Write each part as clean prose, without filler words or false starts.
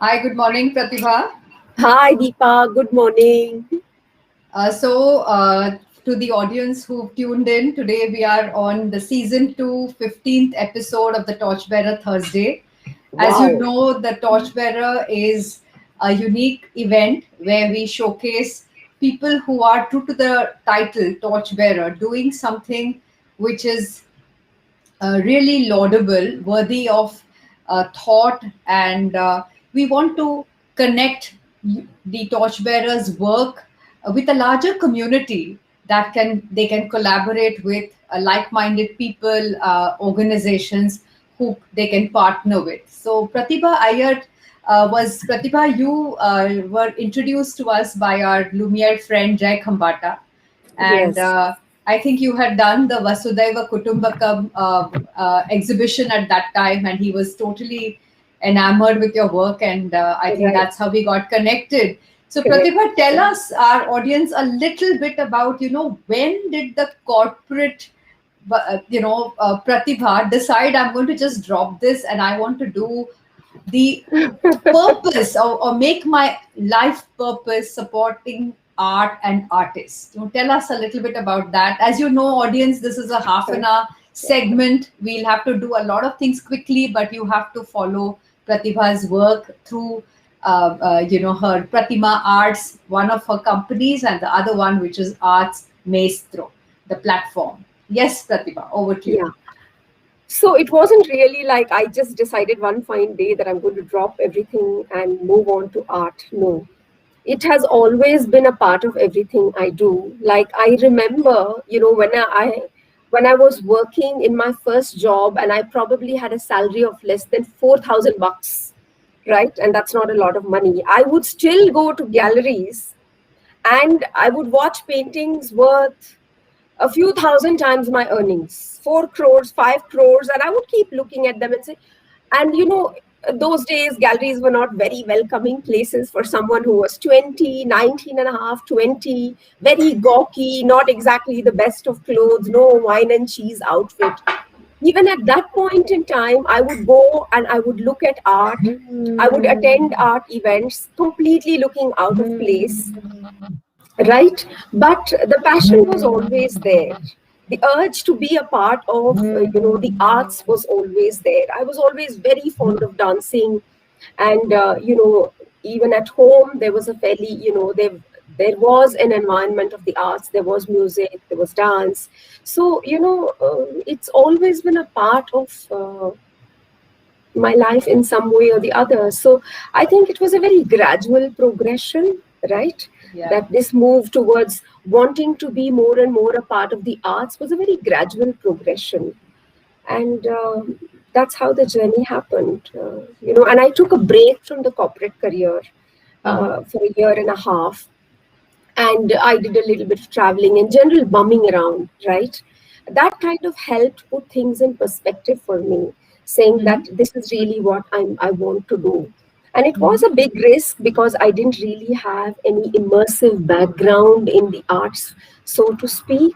Hi, good morning, Pratibha. Hi, Deepa. Good morning. To the audience who've tuned in, today we are on the season 2, 15th episode of the Torchbearer Thursday. As you Wow. know, the Torchbearer is a unique event where we showcase people who are true to the title, Torchbearer, doing something which is really laudable, worthy of thought, and we want to connect the torchbearers' work with a larger community that they can collaborate with like-minded people, organizations who they can partner with. So, Pratibha Iyer was Pratibha. You were introduced to us by our Lumiere friend Jai Khambata, and Yes. I think you had done the Vasudhaiva Kutumbakam exhibition at that time, and he was totally enamored with your work, and I think Right. that's how we got connected. So, Correct. Pratibha, tell us, our audience, a little bit about, when did the corporate, Pratibha decide I'm going to just drop this and I want to do the purpose or make my life purpose supporting art and artists. Tell us a little bit about that. As you know, audience, this is a half an hour segment. We'll have to do a lot of things quickly, but you have to follow Pratibha's work through her Pratima Arts, one of her companies, and the other one which is Arts Maestro, the platform. Yes, Pratibha, over to you. Yeah. So it wasn't really like I just decided one fine day that I'm going to drop everything and move on to art. No. It has always been a part of everything I do. Like I remember, when I was working in my first job and I probably had a salary of less than 4,000 bucks, right? And that's not a lot of money. I would still go to galleries and I would watch paintings worth a few thousand times my earnings, 4 crores, 5 crores, and I would keep looking at them and say, and those days galleries were not very welcoming places for someone who was 20, 19 and a half, 20, very gawky, not exactly the best of clothes, no wine and cheese outfit. Even at that point in time, I would go and I would look at art. I would attend art events completely looking out of place, right? But the passion was always there. The urge to be a part of the arts was always there. I was always very fond of dancing, and even at home there was a fairly, there was an environment of the arts. There was music, there was dance. So it's always been a part of my life in some way or the other. So I think it was a very gradual progression, right? Yeah. That this move towards wanting to be more and more a part of the arts was a very gradual progression. And that's how the journey happened. And I took a break from the corporate career for a year and a half. And I did a little bit of traveling and general bumming around, right? That kind of helped put things in perspective for me, saying that this is really what I want to do. And it was a big risk because I didn't really have any immersive background in the arts, so to speak,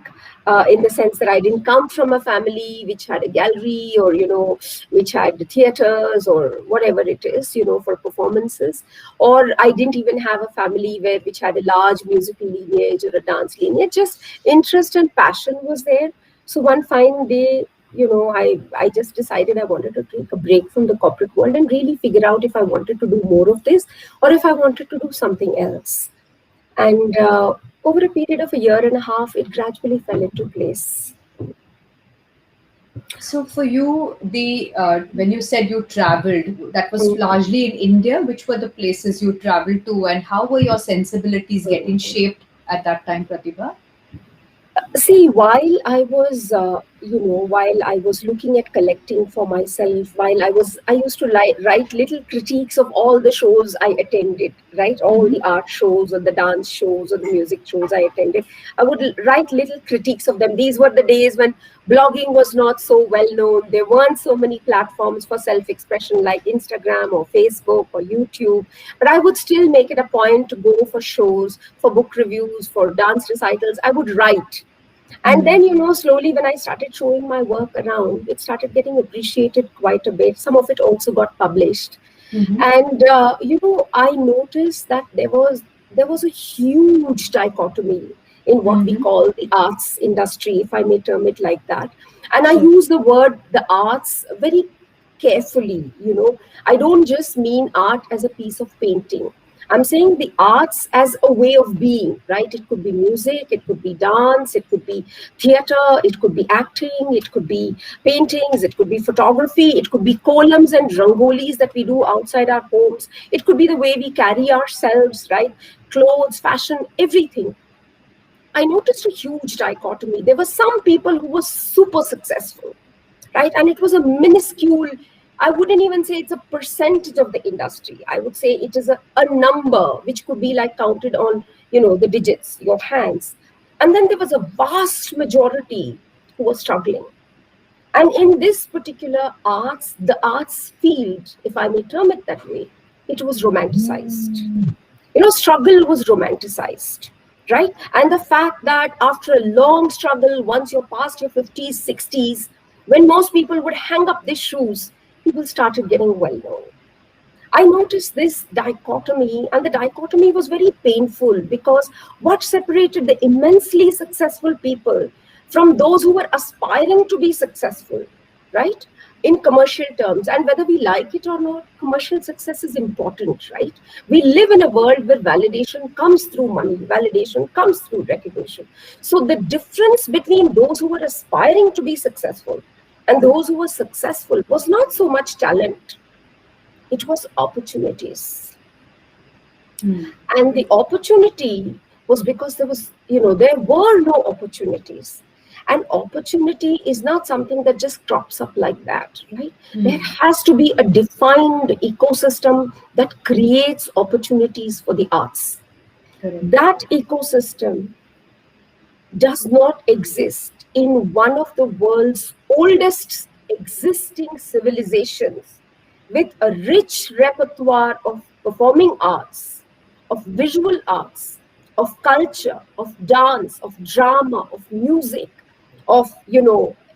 in the sense that I didn't come from a family which had a gallery or, which had theaters or whatever it is, for performances. Or I didn't even have a family which had a large musical lineage or a dance lineage. Just interest and passion was there. So one fine day, I just decided I wanted to take a break from the corporate world and really figure out if I wanted to do more of this or if I wanted to do something else. And over a period of a year and a half, it gradually fell into place. So for you, the when you said you traveled, that was Mhm. largely in India. Which were the places you traveled to, and how were your sensibilities getting shaped at that time, Pratibha? See, while I was while I was looking at collecting for myself, I used to write little critiques of all the shows I attended, right? All Mm-hmm. the art shows or the dance shows or the music shows I attended. I would write little critiques of them. These were the days when blogging was not so well known. There weren't so many platforms for self-expression like Instagram or Facebook or YouTube. But I would still make it a point to go for shows, for book reviews, for dance recitals. I would write. And then, slowly when I started showing my work around, it started getting appreciated quite a bit. Some of it also got published. Mm-hmm. And, I noticed that there was a huge dichotomy in what we Mm-hmm. call the arts industry, if I may term it like that. And I Sure. use the word the arts very carefully. I don't just mean art as a piece of painting. I'm saying the arts as a way of being, right? It could be music, it could be dance, it could be theater, it could be acting, it could be paintings, it could be photography, it could be columns and rangolis that we do outside our homes, it could be the way we carry ourselves, right? Clothes, fashion, everything. I noticed a huge dichotomy. There were some people who were super successful, right? And it was a minuscule, I wouldn't even say it's a percentage of the industry. I would say it is a number which could be like counted on, the digits, your hands. And then there was a vast majority who was struggling. And in this particular arts, the arts field, if I may term it that way, it was romanticized. Struggle was romanticized, right? And the fact that after a long struggle, once you're past your 50s, 60s, when most people would hang up their shoes, people started getting well known. I noticed this dichotomy, and the dichotomy was very painful because what separated the immensely successful people from those who were aspiring to be successful, right? In commercial terms, and whether we like it or not, commercial success is important, right? We live in a world where validation comes through money, validation comes through recognition. So the difference between those who were aspiring to be successful and those who were successful was not so much talent, it was opportunities. Mm. And the opportunity was because there were no opportunities. And opportunity is not something that just crops up like that, right? There Mm. has to be a defined ecosystem that creates opportunities for the arts. Correct. That ecosystem does not exist in one of the world's oldest existing civilizations with a rich repertoire of performing arts, of visual arts, of culture, of dance, of drama, of music, of,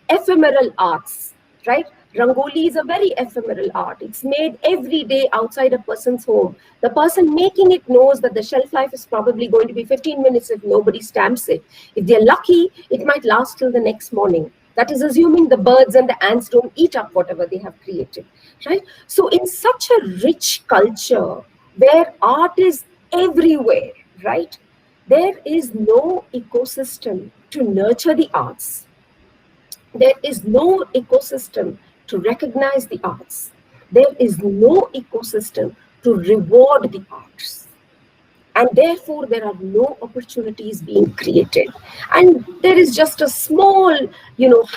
ephemeral arts, right? Rangoli is a very ephemeral art. It's made every day outside a person's home. The person making it knows that the shelf life is probably going to be 15 minutes if nobody stamps it. If they're lucky, it might last till the next morning. That is assuming the birds and the ants don't eat up whatever they have created, right? So in such a rich culture where art is everywhere, right? There is no ecosystem to nurture the arts. There is no ecosystem to recognize the arts. There is no ecosystem to reward the arts. And therefore, there are no opportunities being created. And there is just a small,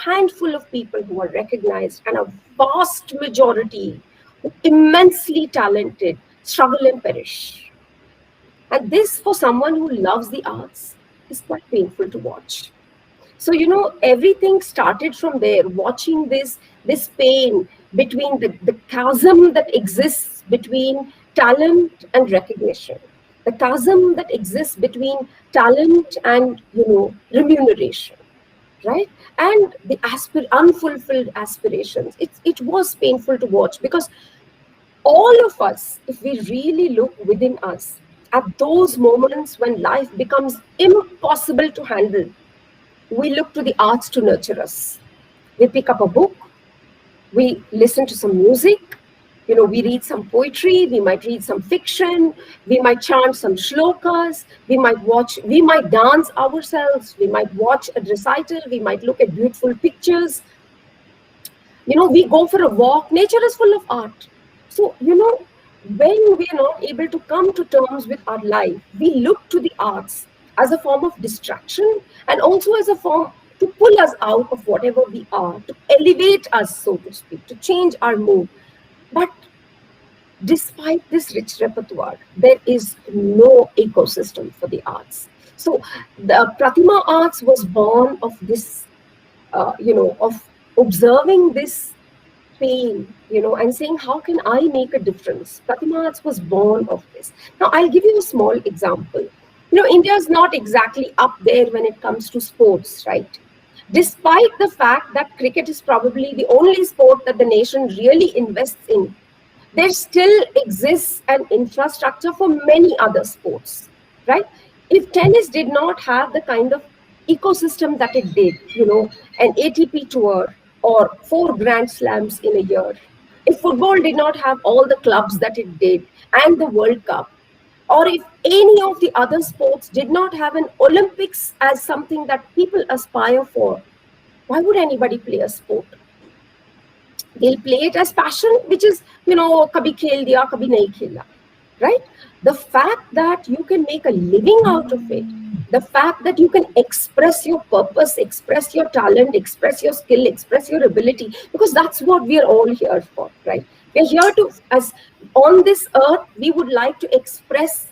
handful of people who are recognized, and a vast majority, immensely talented, struggle and perish. And this, for someone who loves the arts, is quite painful to watch. So, everything started from there, watching this pain between the chasm that exists between talent and recognition, the chasm that exists between talent and, remuneration, right? And the unfulfilled aspirations. It was painful to watch because all of us, if we really look within us, at those moments when life becomes impossible to handle, we look to the arts to nurture us. We pick up a book, we listen to some music, we read some poetry, we might read some fiction, we might chant some shlokas, we might dance ourselves, we might watch a recital, we might look at beautiful pictures. We go for a walk. Nature is full of art. So, when we are not able to come to terms with our life, we look to the arts as a form of distraction and also as a form to pull us out of whatever we are, to elevate us, so to speak, to change our mood. But despite this rich repertoire, there is no ecosystem for the arts. So the Pratima Arts was born of this, of observing this pain, and saying, how can I make a difference? Pratima Arts was born of this. Now, I'll give you a small example. India is not exactly up there when it comes to sports, right? Despite the fact that cricket is probably the only sport that the nation really invests in, there still exists an infrastructure for many other sports, right? If tennis did not have the kind of ecosystem that it did, an ATP tour or 4 Grand Slams in a year, if football did not have all the clubs that it did and the World Cup, or if any of the other sports did not have an Olympics as something that people aspire for, why would anybody play a sport? They'll play it as passion, which is, kabhi khel diya, kabhi nahi khela, right? The fact that you can make a living out of it, the fact that you can express your purpose, express your talent, express your skill, express your ability, because that's what we are all here for, right? We're here to, as on this earth, we would like to express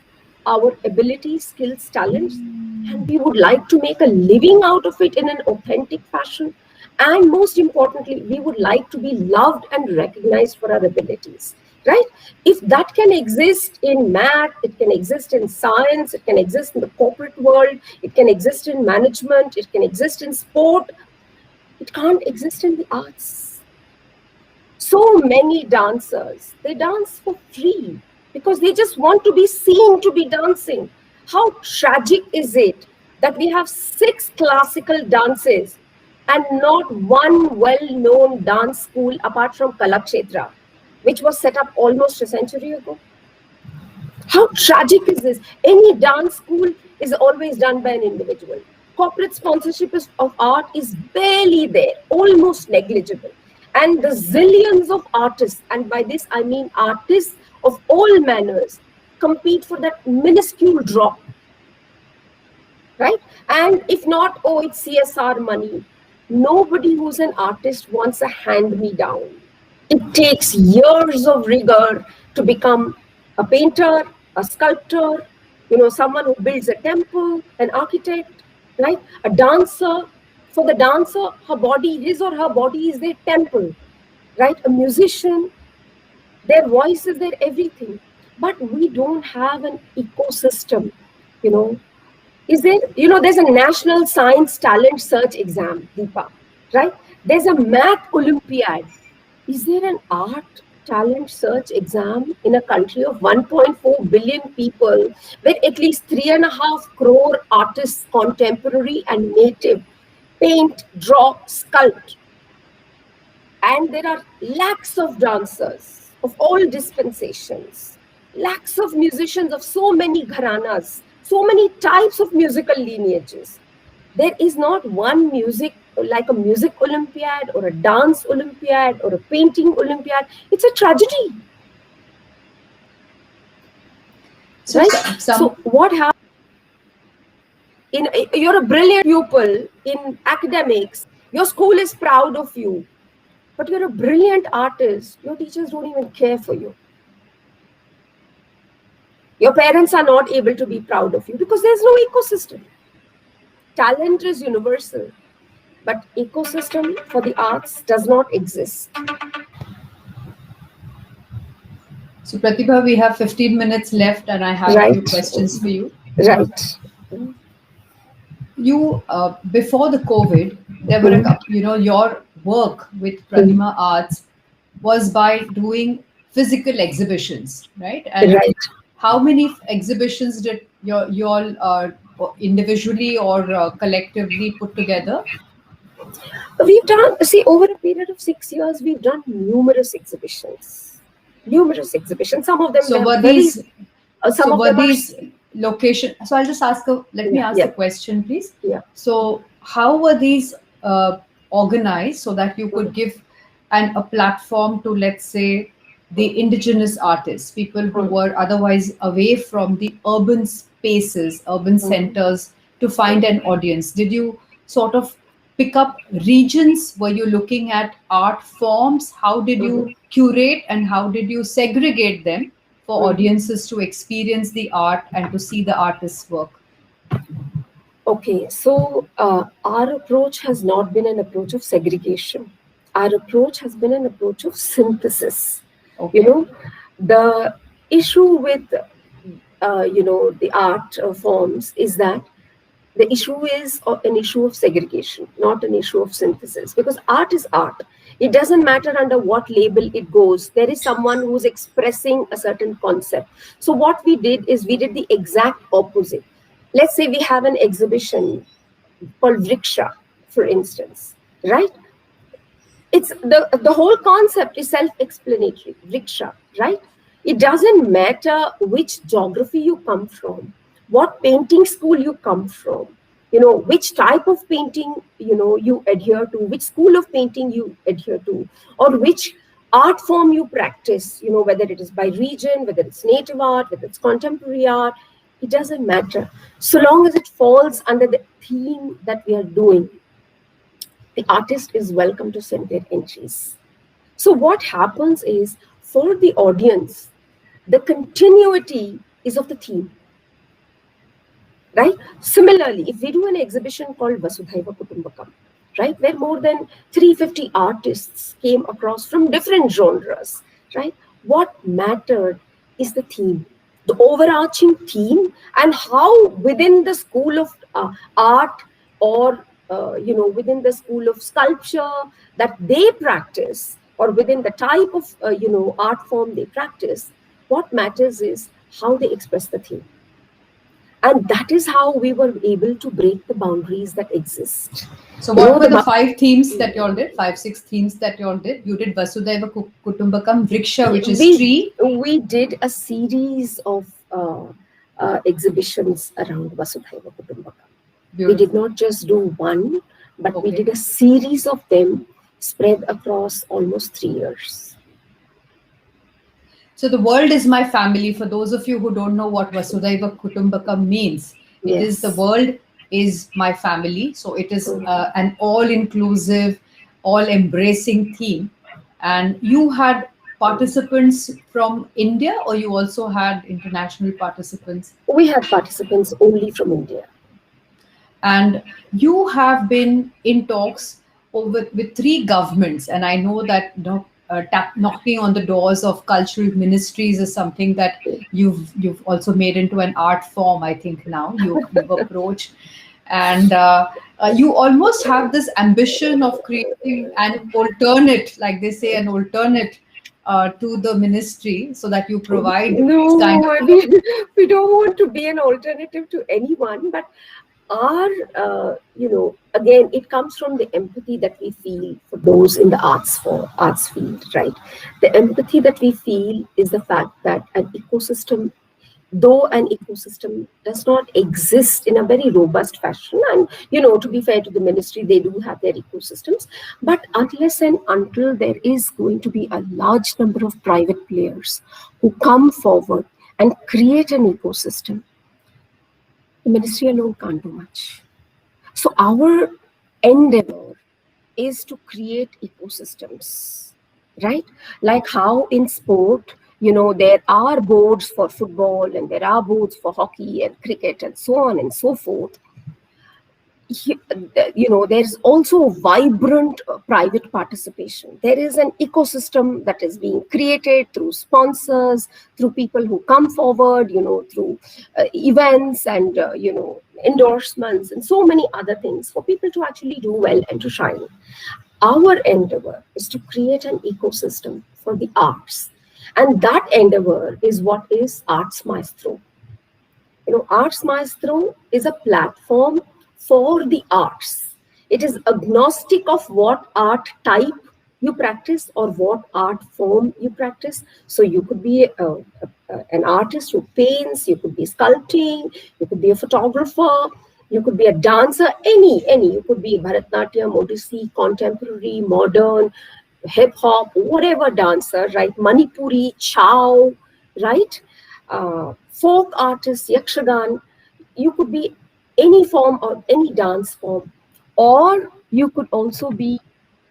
our abilities, skills, talents, and we would like to make a living out of it in an authentic fashion. And most importantly, we would like to be loved and recognized for our abilities, right? If that can exist in math, it can exist in science, it can exist in the corporate world, it can exist in management, it can exist in sport, it can't exist in the arts. So many dancers, they dance for free because they just want to be seen to be dancing. How tragic is it that we have 6 classical dances and not one well-known dance school apart from Kalakshetra, which was set up almost a century ago? How tragic is this? Any dance school is always done by an individual. Corporate sponsorship of art is barely there, almost negligible. And the zillions of artists, and by this I mean artists of all manners, compete for that minuscule drop, right? And if not, oh, it's CSR money. Nobody who's an artist wants a hand-me-down. It takes years of rigor to become a painter, a sculptor, someone who builds a temple, an architect, right? A dancer. For the dancer, her body, his or her body is their temple, right? A musician, their voice is their everything. But we don't have an ecosystem, Is there, there's a national science talent search exam, Deepa, right? There's a math Olympiad. Is there an art talent search exam in a country of 1.4 billion people where at least 3.5 crore artists, contemporary and native, paint, draw, sculpt? And there are lakhs of dancers of all dispensations, lakhs of musicians of so many gharanas, so many types of musical lineages. There is not one music, like a music Olympiad or a dance Olympiad or a painting Olympiad. It's a tragedy. So, right? So what happens? You're a brilliant pupil in academics. Your school is proud of you. But you're a brilliant artist. Your teachers don't even care for you. Your parents are not able to be proud of you because there's no ecosystem. Talent is universal, but ecosystem for the arts does not exist. So, Pratibha, we have 15 minutes left and I have a few questions for you. Right. You, before the COVID, there were a couple, your work with Pratibha Arts was by doing physical exhibitions, right? And right. How many exhibitions did you all individually or collectively put together? We've done, over a period of 6 years, we've done numerous exhibitions. Some of them were these location. So I'll just ask let me ask a question, please. Yeah. So how were these organized so that you could give a platform to, let's say, the indigenous artists, people who were otherwise away from the urban spaces, urban centers, to find an audience? Did you sort of pick up regions? Were you looking at art forms? How did you curate and how did you segregate them for Mhm. audiences to experience the art and to see the artist's work? Okay, so our approach has not been an approach of segregation. Our approach has been an approach of synthesis. You Okay. know, the issue with the art forms is that the issue is an issue of segregation, not an issue of synthesis, because art is art. It doesn't matter under what label it goes. There is someone who's expressing a certain concept. So what we did is we did the exact opposite. Let's say we have an exhibition called Vriksha, for instance, right? It's the whole concept is self-explanatory. Vriksha, right? It doesn't matter which geography you come from, what painting school you come from, which type of painting you adhere to, which school of painting you adhere to, or which art form you practice, whether it is by region, whether it's native art, whether it's contemporary art. It doesn't matter, so long as it falls under the theme that we are doing. The artist is welcome to send their entries. So, what happens is, for the audience, the continuity is of the theme, right? Similarly, if we do an exhibition called Vasudhaiva Kutumbakam, right, where more than 350 artists came across from different genres, right? What mattered is the theme, the overarching theme, and how within the school of art, or within the school of sculpture that they practice, or within the type of art form they practice, what matters is how they express the theme. And that is how we were able to break the boundaries that exist. So, You what know, were the the five themes that you all did? Five, six themes that you all did? You did Vasudhaiva Kutumbakam, Vriksha, which is we tree. we did a series of exhibitions around Vasudhaiva Kutumbakam. We did Beautiful. not just do one, but we Okay. did a series of them spread across almost 3 years. So the world is my family. For those of you who don't know what Vasudhaiva Kutumbakam means, it is the Yes. world is my family. So it is Mhm. an all-inclusive, all-embracing theme. And you had participants from India, or you also had international participants? We had participants only from India. And you have been in talks with three governments, and I know that knocking on the doors of cultural ministries is something that you've also made into an art form. I think now you've approached, and you almost have this ambition of creating an alternate, like they say, an alternate to the ministry, so that you provide these kind No, of. I mean, we don't want to be an alternative to anyone, but our, again, it comes from the empathy that we feel for those in the arts field, right? The empathy that we feel is the fact that an ecosystem, though an ecosystem does not exist in a very robust fashion, and to be fair to the ministry, they do have their ecosystems, but unless and until there is going to be a large number of private players who come forward and create an ecosystem, the ministry alone can't do much. So our endeavor is to create ecosystems, right? Like how in sport, there are boards for football and there are boards for hockey and cricket and so on and so forth. There's also vibrant private participation. There is an ecosystem that is being created through sponsors, through people who come forward, through events and endorsements and so many other things for people to actually do well and to shine. Our endeavor is to create an ecosystem for the arts, and that endeavor is what is AartsMaestro. AartsMaestro is a platform for the arts. It is agnostic of what art type you practice or what art form you practice. So you could be an artist who paints, you could be sculpting, you could be a photographer, you could be a dancer, any. You could be Bharatnatyam, Odissi, contemporary, modern, hip hop, whatever dancer, right? Manipuri, Chow, right? Folk artist, yakshagan, you could be any form or any dance form, or You could also be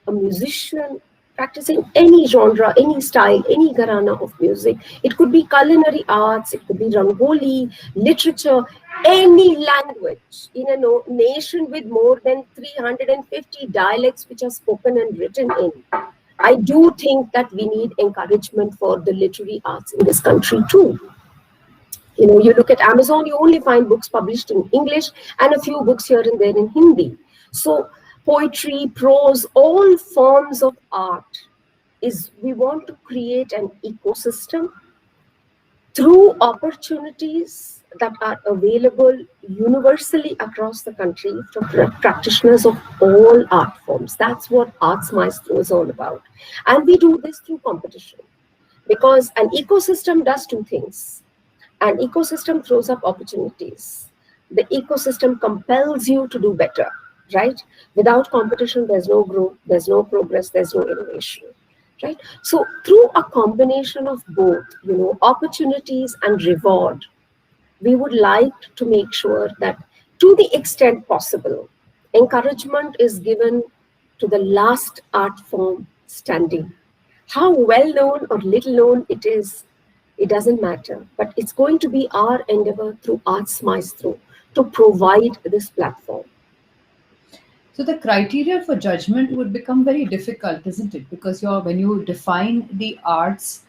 a musician practicing any genre, any style, any gharana of music. It could be culinary arts, it could be rangoli, literature, any language in a nation with more than 350 dialects which are spoken and written in. I do think that we need encouragement for the literary arts in this country too. You look at Amazon, you only find books published in English and a few books here and there in Hindi. So poetry, prose, all forms of art is we want to create an ecosystem through opportunities that are available universally across the country from practitioners of all art forms. That's what Arts Maestro is all about. And we do this through competition because an ecosystem does two things. An ecosystem throws up opportunities. The ecosystem compels you to do better, right? Without competition, there's no growth, there's no progress, there's no innovation, right? So through a combination of both, opportunities and reward, we would like to make sure that to the extent possible, encouragement is given to the last art form standing. How well known or little known it is, it doesn't matter. But it's going to be our endeavor through Arts Maestro to provide this platform. So the criteria for judgment would become very difficult, isn't it? Because when you define the arts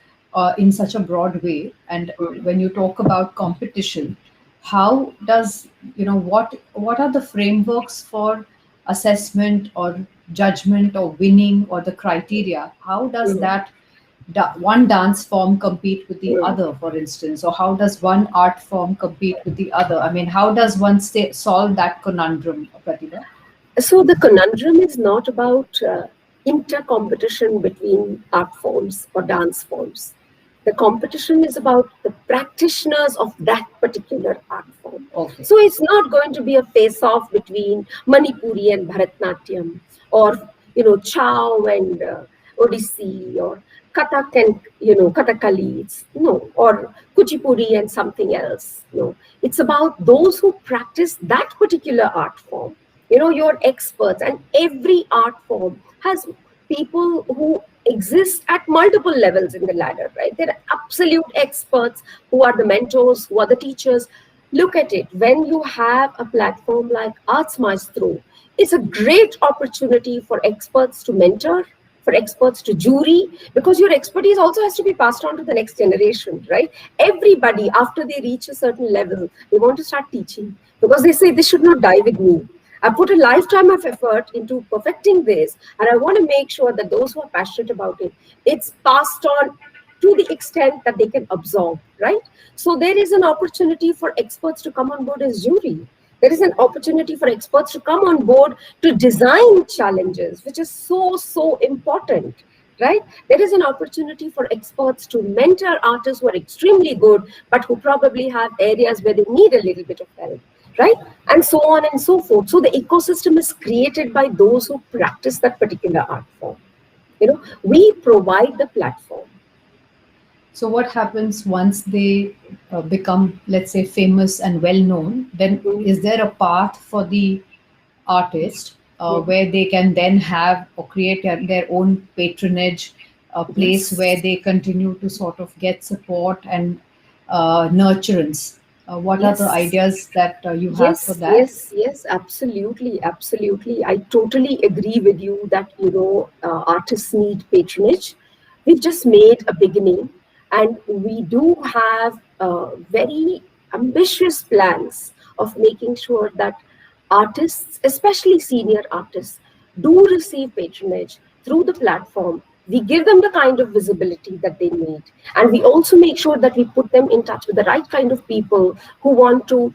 in such a broad way, and when you talk about competition, how does what are the frameworks for assessment or judgment or winning or the criteria? How does Mm, that one dance form compete with the mm. other, for instance, or how does one art form compete with the other? I mean, how does one solve that conundrum, Pratibha? So the conundrum is not about inter-competition between art forms or dance forms. The competition is about the practitioners of that particular art form. Okay. So it's not going to be a face-off between Manipuri and Bharatnatyam, or Chow and Odissi, or Kathak and Kathakali. No, or Kuchipudi and something else. No, it's about those who practice that particular art form. You're experts, and every art form has people who exist at multiple levels in the ladder, right? They're absolute experts who are the mentors, who are the teachers. Look at it. When you have a platform like Arts Maestro, it's a great opportunity for experts to mentor, for experts to jury, because your expertise also has to be passed on to the next generation, right? Everybody, after they reach a certain level, they want to start teaching because they say this should not die with me. I put a lifetime of effort into perfecting this, and I want to make sure that those who are passionate about it, it's passed on to the extent that they can absorb, right? So there is an opportunity for experts to come on board as jury. There is an opportunity for experts to come on board to design challenges, which is so, so important, right? There is an opportunity for experts to mentor artists who are extremely good, but who probably have areas where they need a little bit of help, right? And so on and so forth. So the ecosystem is created by those who practice that particular art form. We provide the platform. So what happens once they become, let's say, famous and well known? Then Mhm. is there a path for the artist Mhm. where they can then have or create their own patronage, a place where Yes. they continue to sort of get support and nurturance? What are the Yes. ideas that you have for Yes, that? yes, yes, absolutely, absolutely. I totally agree with you that artists need patronage. We've just made a beginning, and we do have very ambitious plans of making sure that artists, especially senior artists, do receive patronage through the platform. We give them the kind of visibility that they need, and we also make sure that we put them in touch with the right kind of people who want to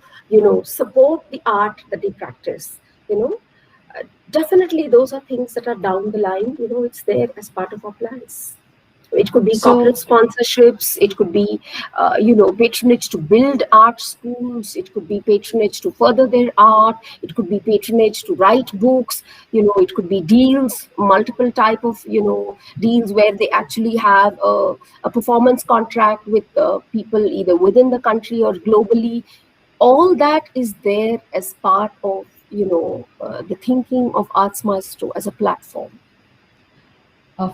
support the art that they practice. you know Definitely those are things that are down the line. It's there as part of our plans. It could be corporate So sponsorships. It could be, patronage to build art schools. It could be patronage to further their art. It could be patronage to write books. It could be deals, multiple type of, deals where they actually have a performance contract with people either within the country or globally. All that is there as part of, the thinking of AartsMaestro as a platform.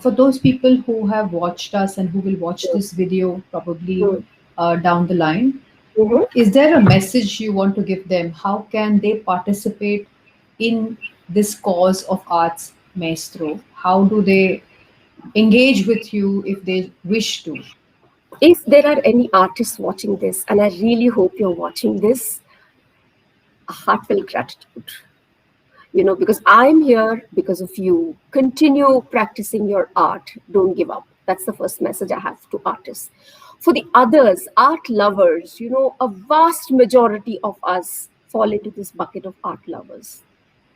For those people who have watched us and who will watch this video probably down the line, Mm-hmm. is there a message you want to give them? How can they participate in this cause of Arts Maestro? How do they engage with you if they wish to? If there are any artists watching this, and I really hope you're watching this, a heartfelt gratitude. Because I'm here because of you. Continue practicing your art. Don't give up. That's the first message I have to artists. For the others, art lovers, a vast majority of us fall into this bucket of art lovers.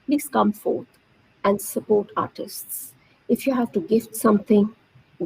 Please come forth and support artists. If you have to gift something,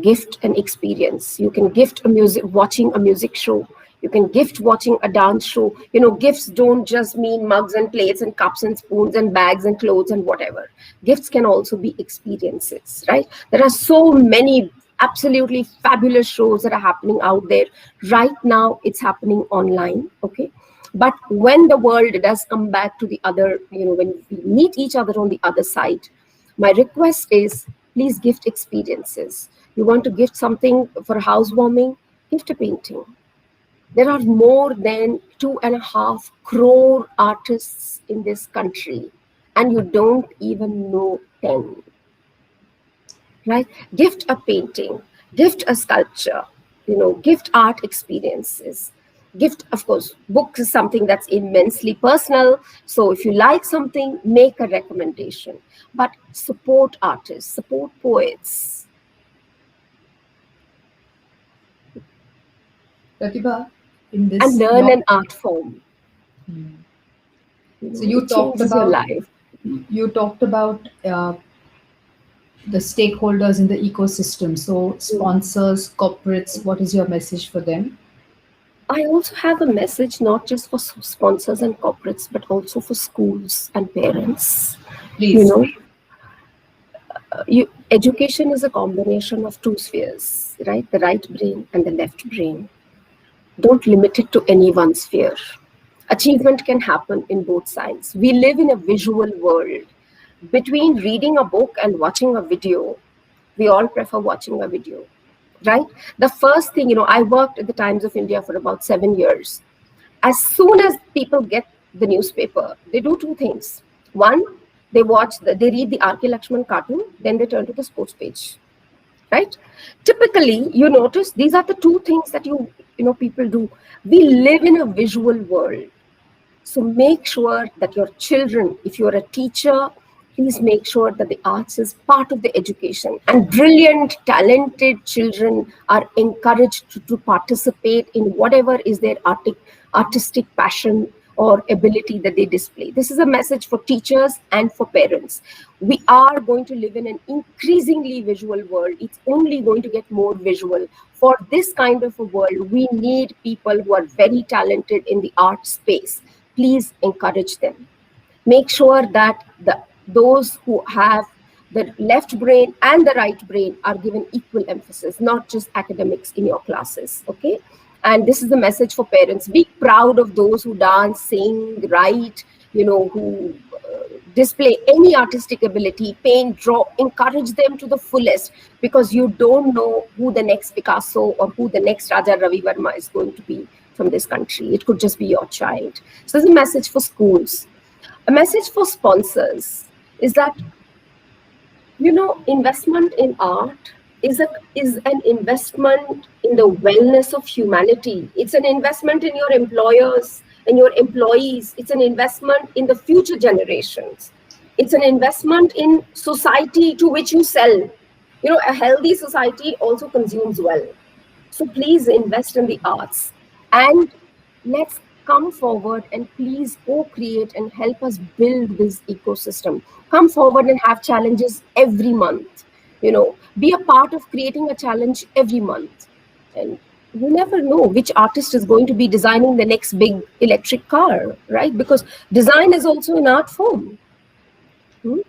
gift an experience. You can gift a music, watching a music show. You can gift watching a dance show. Gifts don't just mean mugs and plates and cups and spoons and bags and clothes and whatever. Gifts can also be experiences, right? There are so many absolutely fabulous shows that are happening out there. Right now, it's happening online, okay? But when the world does come back to the other, when we meet each other on the other side, my request is please gift experiences. You want to gift something for housewarming? Gift a painting. There are more than 2.5 crore artists in this country, and you don't even know 10. Right? Gift a painting, gift a sculpture, gift art experiences. Gift, of course, books is something that's immensely personal. So if you like something, make a recommendation. But support artists, support poets. Pratibha, in And this learn long, an art form. so It changes your life. you talked about the stakeholders in the ecosystem. So Mm. sponsors, corporates, what is your message for them? I also have a message not just for sponsors and corporates, but also for schools and parents. You Please. know, education is a combination of two spheres, right? The right brain and the left brain. Don't limit it to any one sphere. Achievement can happen in both sides. We live in a visual world. Between reading a book and watching a video, we all prefer watching a video, right? The first thing, I worked at the Times of India for about 7 years. As soon as people get the newspaper, they do two things. One, they read the R.K. Lakshman cartoon, then they turn to the sports page, right? Typically, you notice these are the two things that people do. We live in a visual world. So make sure that your children, if you're a teacher, please make sure that the arts is part of the education. And brilliant, talented children are encouraged to participate in whatever is their artistic passion or ability that they display. This is a message for teachers and for parents. We are going to live in an increasingly visual world. It's only going to get more visual. For this kind of a world, we need people who are very talented in the art space. Please encourage them. Make sure that those who have the left brain and the right brain are given equal emphasis, not just academics in your classes, okay? And this is the message for parents. Be proud of those who dance, sing, write, who display any artistic ability, paint, draw. Encourage them to the fullest, because you don't know who the next Picasso or who the next Raja Ravi Verma is going to be from this country. It could just be your child. So there's a message for schools. A message for sponsors is that, investment in art is an investment in the wellness of humanity. It's an investment in your employers and your employees. It's an investment in the future generations. It's an investment in society to which you sell. A healthy society also consumes well. So please invest in the arts, and let's come forward and please co-create and help us build this ecosystem. Come forward and have challenges every month. Be a part of creating a challenge every month. And you never know which artist is going to be designing the next big electric car, right? Because design is also an art form. So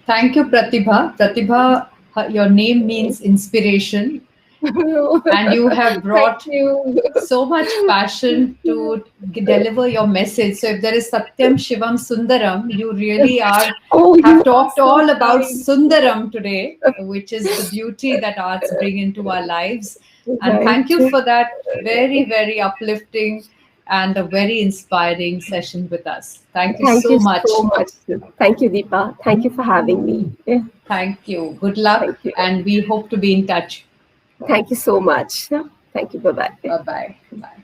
thank you, Pratibha. Pratibha, your name means inspiration. And you have Thank brought you. so much passion to deliver your message. So if there is Satyam, Shivam, Sundaram, you really are Oh, have you are talked so all about kind. Sundaram today, which is the beauty that arts bring into our lives. And Right. thank you for that very, very uplifting and a very inspiring session with us. Thank you Thank so you much. so much. Thank you, Deepa. Thank you for having me. Yeah, Thank you. Good luck, thank you. and we hope to be in touch. Thank you so much. Yeah, thank you. Bye bye. Bye bye. Bye.